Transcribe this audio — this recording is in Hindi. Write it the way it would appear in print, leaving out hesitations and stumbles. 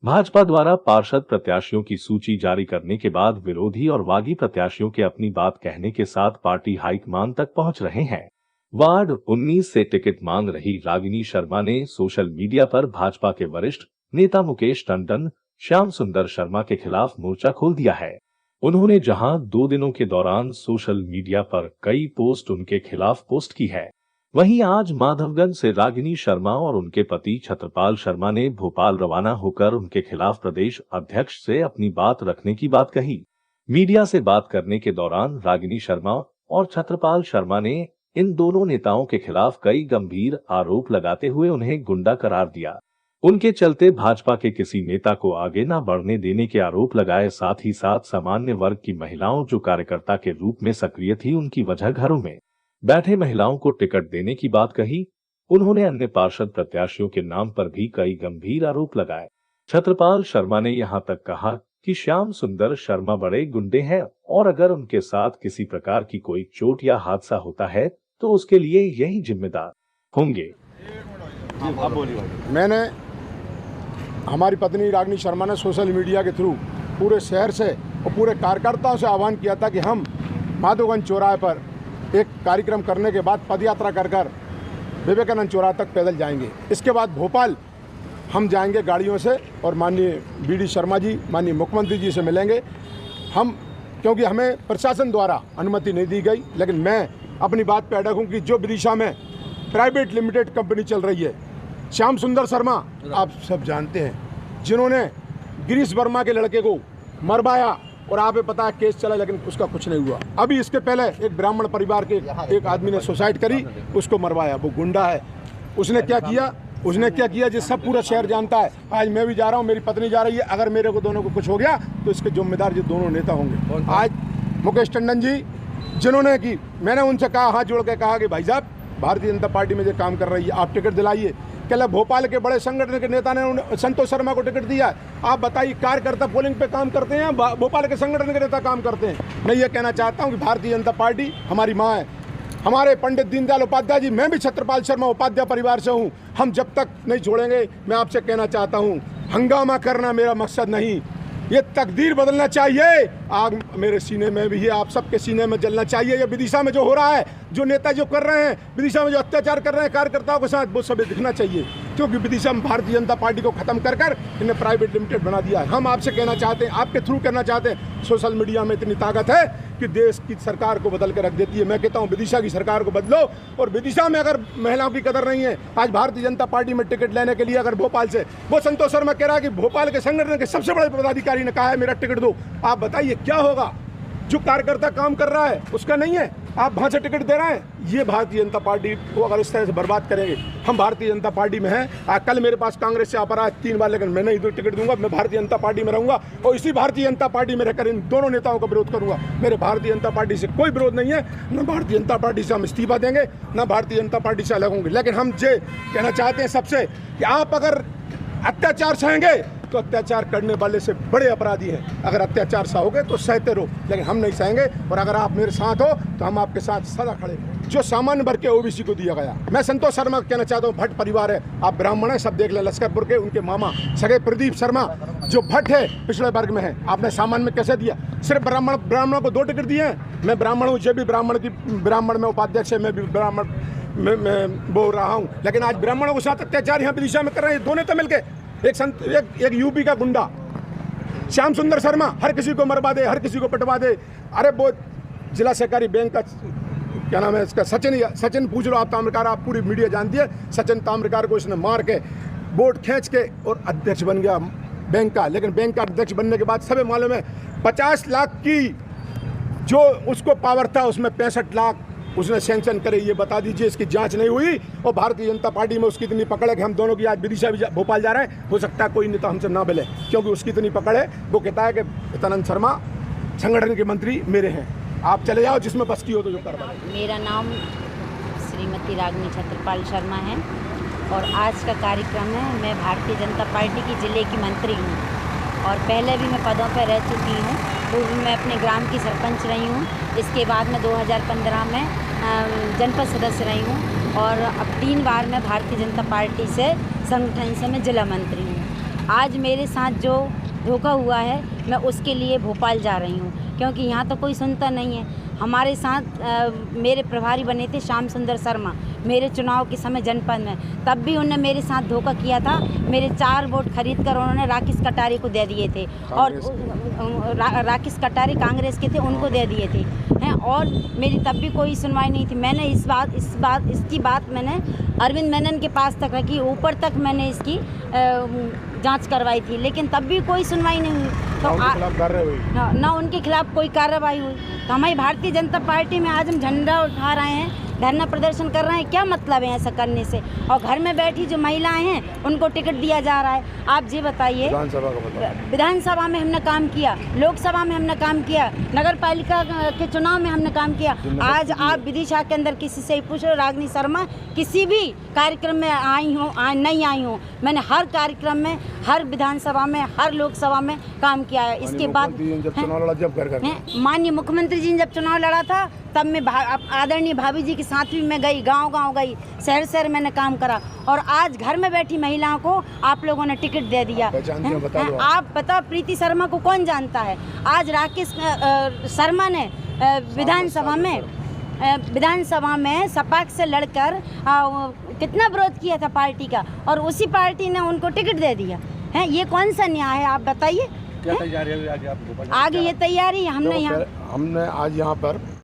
भाजपा द्वारा पार्षद प्रत्याशियों की सूची जारी करने के बाद विरोधी और बागी प्रत्याशियों के अपनी बात कहने के साथ पार्टी हाईकमान तक पहुंच रहे हैं। वार्ड 19 से टिकट मांग रही रागिनी शर्मा ने सोशल मीडिया पर भाजपा के वरिष्ठ नेता मुकेश टंडन, श्याम सुंदर शर्मा के खिलाफ मोर्चा खोल दिया है। उन्होंने जहां 2 दिनों के दौरान सोशल मीडिया पर कई पोस्ट उनके खिलाफ पोस्ट की है, वहीं आज माधवगंज से रागिनी शर्मा और उनके पति छत्रपाल शर्मा ने भोपाल रवाना होकर उनके खिलाफ प्रदेश अध्यक्ष से अपनी बात रखने की बात कही। मीडिया से बात करने के दौरान रागिनी शर्मा और छत्रपाल शर्मा ने इन दोनों नेताओं के खिलाफ कई गंभीर आरोप लगाते हुए उन्हें गुंडा करार दिया। उनके चलते भाजपा के किसी नेता को आगे न बढ़ने देने के आरोप लगाए। साथ ही साथ सामान्य वर्ग की महिलाओं जो कार्यकर्ता के रूप में सक्रिय थी, उनकी वजह घरों में बैठे महिलाओं को टिकट देने की बात कही। उन्होंने अन्य पार्षद प्रत्याशियों के नाम पर भी कई गंभीर आरोप लगाए। छत्रपाल शर्मा ने यहां तक कहा कि श्याम सुंदर शर्मा बड़े गुंडे हैं और अगर उनके साथ किसी प्रकार की कोई चोट या हादसा होता है तो उसके लिए यही जिम्मेदार होंगे। मैंने हमारी पत्नी रागिनी शर्मा ने सोशल मीडिया के थ्रू पूरे शहर से और पूरे कार्यकर्ताओं से आह्वान किया था कि हम माधवगंज चौराहे पर एक कार्यक्रम करने के बाद पदयात्रा कर विवेकानंद चौराहे तक पैदल जाएंगे। इसके बाद भोपाल हम जाएंगे गाड़ियों से और माननीय बीडी शर्मा जी, माननीय मुख्यमंत्री जी से मिलेंगे हम, क्योंकि हमें प्रशासन द्वारा अनुमति नहीं दी गई। लेकिन मैं अपनी बात पर अड़ग हूँ कि जो विदिशा में प्राइवेट लिमिटेड कंपनी चल रही है, श्याम सुंदर शर्मा आप सब जानते हैं, जिन्होंने गिरीश वर्मा के लड़के को मरवाया और आप पता है केस चला, लेकिन उसका कुछ नहीं हुआ। अभी इसके पहले एक ब्राह्मण परिवार के एक आदमी ने सुसाइड करी, उसको मरवाया, वो गुंडा है। उसने क्या किया जो सब पूरा शहर जानता है। आज मैं भी जा रहा हूँ, मेरी पत्नी जा रही है, अगर मेरे को दोनों को कुछ हो गया तो इसके जिम्मेदार ये दोनों नेता होंगे। आज मुकेश टंडन जी, जिन्होंने की मैंने उनसे कहा, हाथ जोड़ के कहा कि भाई साहब भारतीय जनता पार्टी में जो काम कर रही है, आप टिकट दिलाइए। कल भोपाल के बड़े संगठन के नेता ने संतोष शर्मा को टिकट दिया। आप बताइए, कार्यकर्ता पोलिंग पे काम करते हैं, भोपाल के संगठन के नेता काम करते हैं। मैं ये कहना चाहता हूँ कि भारतीय जनता पार्टी हमारी माँ है। हमारे पंडित दीनदयाल उपाध्याय जी, मैं भी छत्रपाल शर्मा उपाध्याय परिवार से हूँ, हम जब तक नहीं छोड़ेंगे। मैं आपसे कहना चाहता हूँ, हंगामा करना मेरा मकसद नहीं, ये तकदीर बदलना चाहिए। आग मेरे सीने में भी है, आप सबके सीने में जलना चाहिए। ये विदिशा में जो हो रहा है, जो नेता जो कर रहे हैं, विदिशा में जो अत्याचार कर रहे हैं कार्यकर्ताओं के साथ, वो सब दिखना चाहिए। क्योंकि विदिशा में भारतीय जनता पार्टी को खत्म कर इन्हें प्राइवेट लिमिटेड बना दिया है। हम आपसे कहना चाहते हैं, आपके थ्रू कहना चाहते हैं, सोशल मीडिया में इतनी ताकत है कि देश की सरकार को बदल के रख देती है। मैं कहता हूँ विदिशा की सरकार को बदलो। और विदिशा में अगर महिलाओं की कदर नहीं है, आज भारतीय जनता पार्टी में टिकट लेने के लिए अगर भोपाल से वो संतोष शर्मा कह रहा है कि भोपाल के संगठन के सबसे बड़े पदाधिकारी ने कहा है मेरा टिकट दो, आप बताइए क्या होगा? जो कार्यकर्ता काम कर रहा है उसका नहीं है, आप वहाँ से टिकट दे रहे हैं। ये भारतीय जनता पार्टी को अगर इस तरह से बर्बाद करेंगे, हम भारतीय जनता पार्टी में हैं। कल मेरे पास कांग्रेस से आप रहा है 3 बार, लेकिन मैं नहीं टिकट दूंगा। मैं भारतीय जनता पार्टी में रहूंगा और इसी भारतीय जनता पार्टी में रहकर इन दोनों नेताओं का विरोध करूंगा। मेरे भारतीय जनता पार्टी से कोई विरोध नहीं है, न भारतीय जनता पार्टी से हम इस्तीफा देंगे, न भारतीय जनता पार्टी से अलग होंगे। लेकिन हम ये कहना चाहते हैं सबसे कि आप अगर अत्याचार सहेंगे तो अत्याचार करने वाले से बड़े अपराधी हैं। अगर अत्याचार सहोगे तो सहते रहो, लेकिन हम नहीं सहेंगे। और अगर आप मेरे साथ हो तो हम आपके साथ सदा खड़े हैं। जो सामान्य वर्ग के ओबीसी को दिया गया, मैं संतोष शर्मा कहना चाहता हूँ, भट्ट परिवार है, आप ब्राह्मण हैं, सब देख लें, लश्करपुर के उनके मामा सगे प्रदीप शर्मा जो भट्ट है, पिछड़े वर्ग में है, आपने सामान्य में कैसे दिया? सिर्फ ब्राह्मणों को 2 टिकट दिए हैं। मैं ब्राह्मण हूँ, ये भी ब्राह्मण में उपाध्यक्ष है, मैं भी ब्राह्मण मैं बोल रहा हूँ। लेकिन आज ब्राह्मणों के साथ अत्याचार यहाँ विदिशा में कर रहे हैं दो नेता मिलकर। एक यूपी का गुंडा श्याम सुंदर शर्मा हर किसी को मरवा दे, हर किसी को पटवा दे। अरे वो जिला सहकारी बैंक का क्या नाम है इसका, सचिन पूछ लो आप, ताम्रकार, आप पूरी मीडिया जानती है। सचिन ताम्रकार को इसने मार के वोट खींच के और अध्यक्ष बन गया बैंक का। लेकिन बैंक का अध्यक्ष बनने के बाद सभी मालूम है 50 लाख की जो उसको पावर था, उसमें 65 लाख उसने सैंक्शन करे। ये बता दीजिए, इसकी जांच नहीं हुई और भारतीय जनता पार्टी में उसकी इतनी पकड़ है कि हम दोनों की आज विदिशा भी भोपाल जा रहे हैं। हो सकता है कोई नेता हमसे ना मिले, क्योंकि उसकी इतनी पकड़ है। वो कहता है कि हितानंद शर्मा संगठन के मंत्री मेरे हैं, आप चले जाओ, जिसमें बस की हो तो जो करवा। मेरा नाम श्रीमती रागिनी छत्रपाल शर्मा है और आज का कार्यक्रम है। मैं भारतीय जनता पार्टी की जिले की मंत्री हूँ और पहले भी मैं पदों पर रह चुकी हूँ। पूर्व में अपने ग्राम की सरपंच रही हूँ, इसके बाद मैं 2015 में जनपद सदस्य रही हूँ और अब 3 बार मैं भारतीय जनता पार्टी से संगठन से मैं जिला मंत्री हूँ। आज मेरे साथ जो धोखा हुआ है मैं उसके लिए भोपाल जा रही हूँ, क्योंकि यहाँ तो कोई सुनता नहीं है। हमारे साथ मेरे प्रभारी बने थे श्याम सुंदर शर्मा मेरे चुनाव के समय जनपद में, तब भी उन्होंने मेरे साथ धोखा किया था। मेरे 4 वोट खरीद कर उन्होंने राकेश कटारे को दे दिए थे, और राकेश कटारे कांग्रेस के थे, उनको दे दिए थे हैं, और मेरी तब भी कोई सुनवाई नहीं थी। मैंने इसकी बात मैंने अरविंद मेनन के पास तक रखी, ऊपर तक मैंने इसकी जांच करवाई थी, लेकिन तब भी कोई सुनवाई नहीं हुई। तो ना उनके खिलाफ कोई कार्रवाई हुई। तो हमारी भारतीय जनता पार्टी में आज हम झंडा उठा रहे हैं, धरना प्रदर्शन कर रहे हैं, क्या मतलब है ऐसा करने से? और घर में बैठी जो महिलाएं हैं उनको टिकट दिया जा रहा है। आप ये बताइए, विधानसभा में हमने काम किया, लोकसभा में हमने काम किया, नगर पालिका के चुनाव में हमने काम किया। आज आप विदिशा के अंदर किसी से पूछो, रागिनी शर्मा किसी भी कार्यक्रम में आई हूँ नहीं आई हूँ, मैंने हर कार्यक्रम में, हर विधानसभा में, हर लोकसभा में काम किया है। इसके बाद माननीय मुख्यमंत्री जी ने जब चुनाव लड़ा था तब मैं आदरणीय भाभी जी के साथ भी मैं गई, गांव गई, शहर मैंने काम करा, और आज घर में बैठी महिलाओं को आप लोगों ने टिकट दे दिया। आप बताओ, प्रीति शर्मा को कौन जानता है? आज राकेश शर्मा ने विधानसभा में सपाक्स से लड़कर कितना विरोध किया था पार्टी का, और उसी पार्टी ने उनको टिकट दे दिया है। ये कौन सा न्याय है? आप बताइए। क्या तैयारी है आगे ये तैयारी हमने आज यहाँ पर